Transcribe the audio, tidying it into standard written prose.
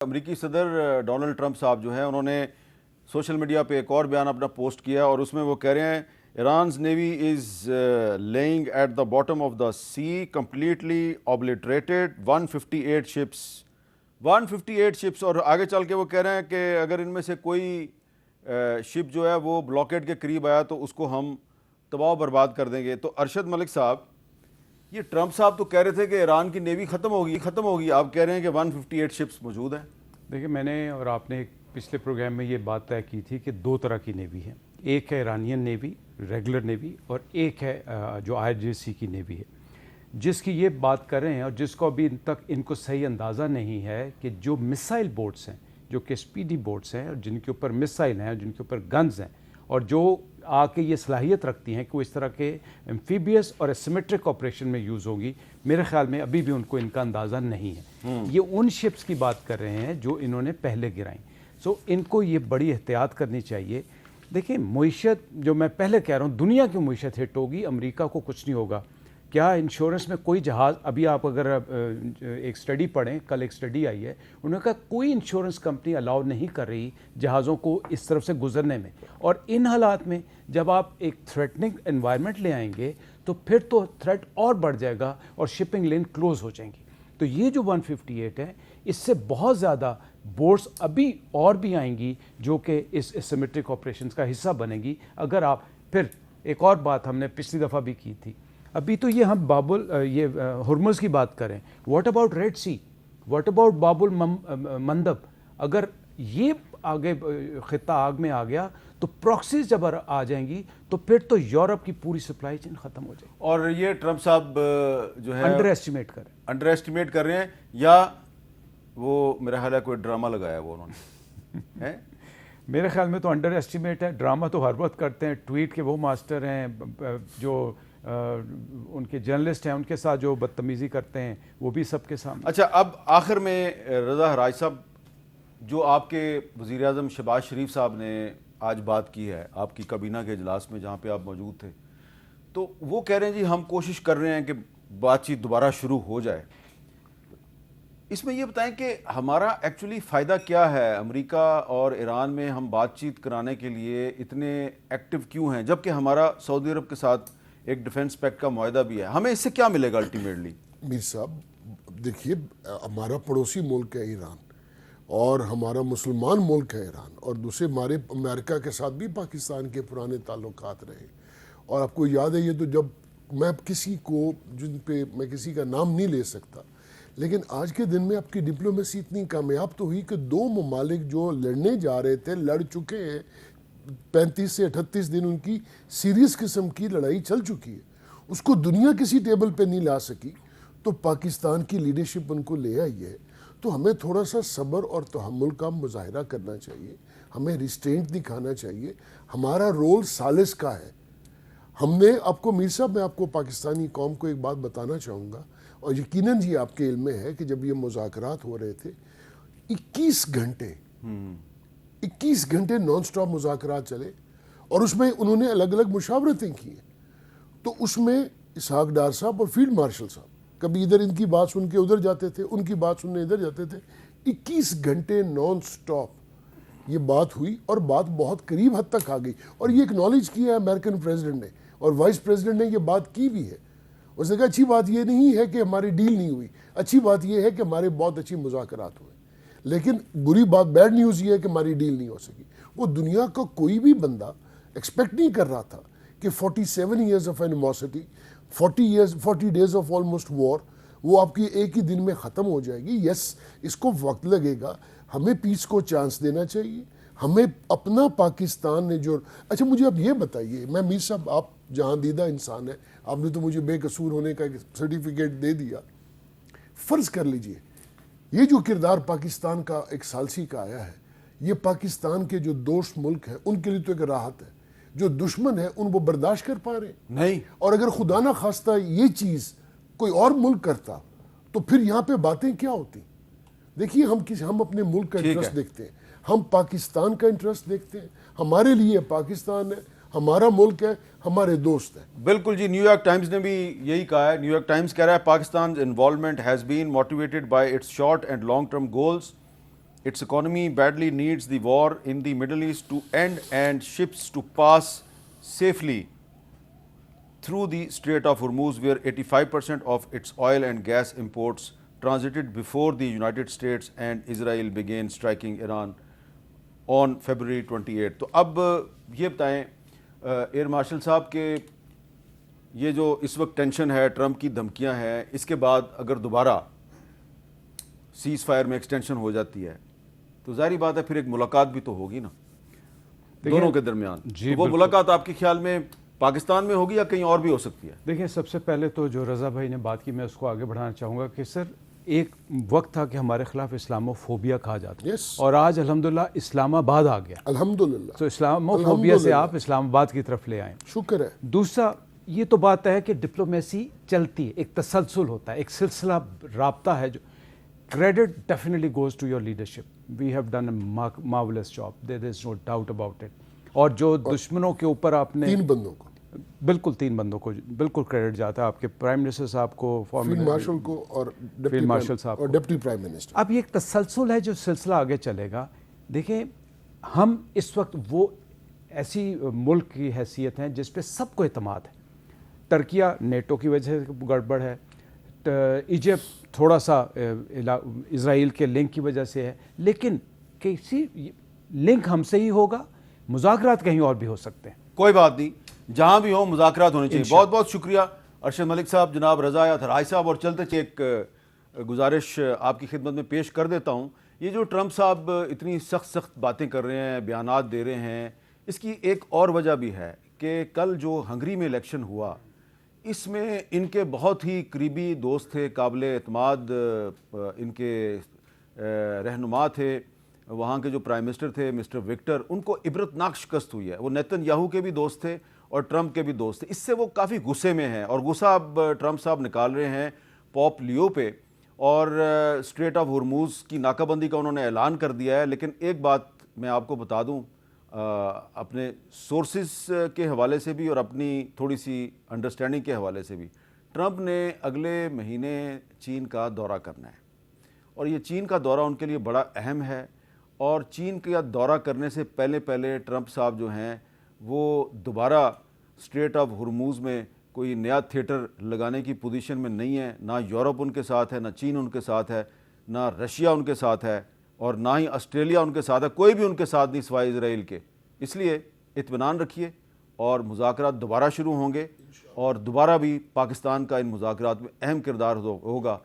امریکی صدر Donald Trump صاحب جو ہیں انہوں نے سوشل میڈیا پہ ایک اور بیان اپنا پوسٹ کیا اور اس میں وہ کہہ رہے ہیں Iran's navy is lying at the bottom of the sea completely obliterated 158 ships اور آگے چل کے وہ کہہ رہے ہیں کہ اگر ان میں سے کوئی شپ جو ہے وہ بلاکیڈ کے قریب آیا تو اس کو ہم تباہ و برباد کر دیں گے. تو ارشد ملک صاحب، یہ ٹرمپ صاحب تو کہہ رہے تھے کہ ایران کی نیوی ختم ہوگی، آپ کہہ رہے ہیں کہ 158 شپس موجود ہیں. دیکھیں، میں نے اور آپ نے پچھلے پروگرام میں یہ بات طے کی تھی کہ دو طرح کی نیوی ہے. ایک ہے ایرانین نیوی، ریگولر نیوی، اور ایک ہے جو IRGC کی نیوی ہے، جس کی یہ بات کر رہے ہیں اور جس کو ابھی تک ان کو صحیح اندازہ نہیں ہے کہ جو مسائل بوٹس ہیں، جو کہ اسپیڈی بوٹس ہیں اور جن کے اوپر مسائل ہیں اور جن کے اوپر گنز ہیں اور جو آ کے یہ صلاحیت رکھتی ہیں کہ وہ اس طرح کے ایمفیبیس اور اسیمیٹرک آپریشن میں یوز ہوگی، میرے خیال میں ابھی بھی ان کو ان کا اندازہ نہیں ہے. یہ ان شپس کی بات کر رہے ہیں جو انہوں نے پہلے گرائیں. سو ان کو یہ بڑی احتیاط کرنی چاہیے. دیکھیں، معیشت جو میں پہلے کہہ رہا ہوں، دنیا کی معیشت ہٹ ہوگی، امریکہ کو کچھ نہیں ہوگا. کیا انشورنس میں کوئی جہاز، ابھی آپ اگر ایک سٹڈی پڑھیں، کل ایک سٹڈی آئی ہے، انہوں نے کہا کوئی انشورنس کمپنی الاؤ نہیں کر رہی جہازوں کو اس طرف سے گزرنے میں. اور ان حالات میں جب آپ ایک تھریٹننگ انوائرمنٹ لے آئیں گے تو پھر تو تھریٹ اور بڑھ جائے گا اور شپنگ لین کلوز ہو جائیں گی. تو یہ جو 158 ہے، اس سے بہت زیادہ بورڈز ابھی اور بھی آئیں گی جو کہ اس اسیمیٹرک آپریشنز کا حصہ بنیں گی. اگر آپ پھر ایک اور بات ہم نے پچھلی دفعہ بھی کی تھی، ابھی تو یہ ہم یہ ہرمز کی بات کریں، what about Red Sea, what about Bab el Mandeb? اگر یہ آگے خطہ آگ میں آ گیا تو پراکسیز جب آ جائیں گی تو پھر تو یورپ کی پوری سپلائی چین ختم ہو جائے گی. اور یہ ٹرمپ صاحب جو ہے انڈر ایسٹیمیٹ کر رہے ہیں، یا وہ میرا خیال ہے کوئی ڈرامہ لگایا وہ انہوں نے. میرے خیال میں تو انڈر ایسٹیمیٹ ہے. ڈرامہ تو ہر وقت کرتے ہیں. ٹویٹ کے وہ ماسٹر ہیں جو ان کے جرنلسٹ ہیں، ان کے ساتھ جو بدتمیزی کرتے ہیں وہ بھی سب کے سامنے. اچھا، اب آخر میں رضا حراج صاحب، جو آپ کے وزیر اعظم شہباز شریف صاحب نے آج بات کی ہے آپ کی کابینہ کے اجلاس میں جہاں پہ آپ موجود تھے، تو وہ کہہ رہے ہیں جی ہم کوشش کر رہے ہیں کہ بات چیت دوبارہ شروع ہو جائے. اس میں یہ بتائیں کہ ہمارا ایکچولی فائدہ کیا ہے؟ امریکہ اور ایران میں ہم بات چیت کرانے کے لیے اتنے ایکٹیو کیوں ہیں، جبکہ ہمارا سعودی عرب کے ساتھ ایک ڈیفنس پیکٹ کا معاہدہ بھی ہے؟ ہمیں اس سے کیا ملے گا الٹیمیٹلی؟ میر صاحب دیکھیے، ہمارا پڑوسی ملک ہے ایران، اور ہمارا مسلمان ملک ہے ایران، اور دوسرے ہمارے امریکہ کے ساتھ بھی پاکستان کے پرانے تعلقات رہے. اور آپ کو یاد ہے، یہ تو جب میں کسی کو جن پہ میں کسی کا نام نہیں لے سکتا، لیکن آج کے دن میں آپ کی ڈپلومیسی اتنی کامیاب تو ہوئی کہ دو ممالک جو لڑنے جا رہے تھے لڑ چکے ہیں. 35 سے 38 دن ان کی سیریس قسم کی لڑائی چل چکی ہے. اس کو دنیا کسی ٹیبل پہ نہیں لا سکی تو پاکستان کی لیڈرشپ ان کو لے آئی ہے. تو ہمیں تھوڑا سا صبر اور تحمل کا مظاہرہ کرنا چاہیے، ہمیں ریسٹرینٹ دکھانا چاہیے. ہمارا رول ثالث کا ہے. ہم نے آپ کو، میر صاحب، میں آپ کو پاکستانی قوم کو ایک بات بتانا چاہوں گا، اور یقیناً یہ آپ کے علم میں ہے کہ جب یہ مذاکرات ہو رہے تھے 21 گھنٹے نان سٹاپ مذاکرات چلے، اور اس میں انہوں نے الگ الگ مشاورتیں کی ہیں. تو اس میں اسحاق ڈار صاحب اور فیلڈ مارشل صاحب کبھی ادھر ان کی بات سن کے ادھر جاتے تھے، ان کی بات سننے ادھر جاتے تھے. 21 گھنٹے نان سٹاپ یہ بات ہوئی، اور بات بہت قریب حد تک آ گئی. اور یہ اکنالج کیا ہے امریکن پریزیڈنٹ نے، اور وائس پریزیڈنٹ نے یہ بات کی بھی ہے. اس نے کہا اچھی بات یہ نہیں ہے کہ ہماری ڈیل نہیں ہوئی، اچھی بات یہ ہے کہ ہمارے بہت اچھی مذاکرات ہوئے، لیکن بری بات، بیڈ نیوز یہ ہے کہ ہماری ڈیل نہیں ہو سکی. وہ دنیا کا کوئی بھی بندہ ایکسپیکٹ نہیں کر رہا تھا کہ 47 years of animosity, 40 days of almost war, وہ آپ کی ایک ہی دن میں ختم ہو جائے گی. یس، اس کو وقت لگے گا. ہمیں پیس کو چانس دینا چاہیے. ہمیں اپنا پاکستان نے جو، اچھا مجھے اب یہ بتائیے، میں میر صاحب، آپ جہاں دیدہ انسان ہیں، آپ نے تو مجھے بے قصور ہونے کا سرٹیفکیٹ دے دیا. فرض کر لیجئے یہ جو کردار پاکستان کا ایک ثالثی کا آیا ہے، یہ پاکستان کے جو دوست ملک ہیں ان کے لیے تو ایک راحت ہے. جو دشمن ہے ان کو برداشت کر پا رہے نہیں. اور اگر خدا نہ خواستہ یہ چیز کوئی اور ملک کرتا تو پھر یہاں پہ باتیں کیا ہوتی؟ دیکھیے، ہم اپنے ملک کا انٹرسٹ دیکھتے ہیں، ہم پاکستان کا انٹرسٹ دیکھتے ہیں. ہمارے لیے پاکستان ہے، ہمارا ملک ہے، ہمارے دوست ہیں. بالکل جی. نیو یارک ٹائمز نے بھی یہی کہا ہے. نیو یارک ٹائمز کہہ رہا ہے Pakistan involvement has been motivated by it's short and long term goals its economy badly needs the war in the Middle East to end and ships to pass safely through the Strait of Hormuz, where 85% of its oil and gas imports transited before the United States and Israel began striking Iran on February 28. تو اب یہ بتائیں air marshal صاحب کہ یہ جو اس وقت tension ہے، ٹرمپ کی دھمکیاں ہیں، اس کے بعد اگر دوبارہ سیز فائر میں ایکسٹینشن ہو جاتی ہے تو ظاہری بات ہے پھر ایک ملاقات بھی تو ہوگی نا دونوں کے درمیان. جی وہ ملاقات آپ کے خیال میں پاکستان میں ہوگی یا کہیں اور بھی ہو سکتی ہے؟ دیکھیں، سب سے پہلے تو جو رضا بھائی نے بات کی میں اس کو آگے بڑھانا چاہوں گا کہ سر ایک وقت تھا کہ ہمارے خلاف اسلامو فوبیا کہا جاتا ہے، Yes. اور آج الحمدللہ اسلام آباد آ گیا، الحمدللہ تو اسلامو فوبیا سے آپ اسلام آباد کی طرف لے آئیں. شکر ہے. دوسرا یہ تو بات ہے کہ ڈپلومیسی چلتی ہے، ایک تسلسل ہوتا ہے، ایک سلسلہ رابطہ ہے. جو credit definitely goes to your leadership, we have done a marvellous job, there is no doubt about it. اور جو دشمنوں کے اوپر آپ نے 3 بندوں کو، بالکل 3 بندوں کو بالکل کریڈٹ جاتا ہے، آپ کے پرائم منسٹر صاحب کو، فیلڈ مارشل کو اور فیلڈ مارشل صاحب اور کو. Deputy prime minister. اب یہ ایک تسلسل ہے جو سلسلہ آگے چلے گا. دیکھیں، ہم اس وقت وہ ایسی ملک کی حیثیت ہیں جس پہ سب کو اعتماد ہے. ترکیہ نیٹو کی وجہ سے گڑبڑ ہے، ایجپٹ تھوڑا سا اسرائیل کے لنک کی وجہ سے ہے، لیکن کسی لنک ہم سے ہی ہوگا، مذاکرات کہیں اور بھی ہو سکتے ہیں. کوئی بات نہیں، جہاں بھی ہوں مذاکرات ہونے چاہیے. بہت بہت شکریہ ارشد ملک صاحب، جناب رضا ہرائی صاحب. اور چلتے ایک گزارش آپ کی خدمت میں پیش کر دیتا ہوں. یہ جو ٹرمپ صاحب اتنی سخت باتیں کر رہے ہیں، بیانات دے رہے ہیں، اس کی ایک اور وجہ بھی ہے کہ کل جو ہنگری میں الیکشن ہوا اس میں ان کے بہت ہی قریبی دوست تھے، قابل اعتماد ان کے رہنما تھے، وہاں کے جو پرائم منسٹر تھے مسٹر وکٹر، ان کو عبرتناک شکست ہوئی ہے. وہ نیتن یاہو کے بھی دوست تھے اور ٹرمپ کے بھی دوست تھے. اس سے وہ کافی غصے میں ہیں اور غصہ اب ٹرمپ صاحب نکال رہے ہیں پوپ لیو پہ، اور اسٹریٹ آف ہرموز کی ناکہ بندی کا انہوں نے اعلان کر دیا ہے. لیکن ایک بات میں آپ کو بتا دوں اپنے سورسز کے حوالے سے بھی اور اپنی تھوڑی سی انڈرسٹینڈنگ کے حوالے سے بھی، ٹرمپ نے اگلے مہینے چین کا دورہ کرنا ہے اور یہ چین کا دورہ ان کے لیے بڑا اہم ہے. اور چین کا دورہ کرنے سے پہلے ٹرمپ صاحب جو ہیں وہ دوبارہ اسٹریٹ آف ہرموز میں کوئی نیا تھیٹر لگانے کی پوزیشن میں نہیں ہے. نہ یورپ ان کے ساتھ ہے، نہ چین ان کے ساتھ ہے، نہ رشیا ان کے ساتھ ہے، اور نہ ہی آسٹریلیا ان کے ساتھ ہے. کوئی بھی ان کے ساتھ نہیں سوائے اسرائیل کے. اس لیے اطمینان رکھیے اور مذاکرات دوبارہ شروع ہوں گے اور دوبارہ بھی پاکستان کا ان مذاکرات میں اہم کردار ہوگا.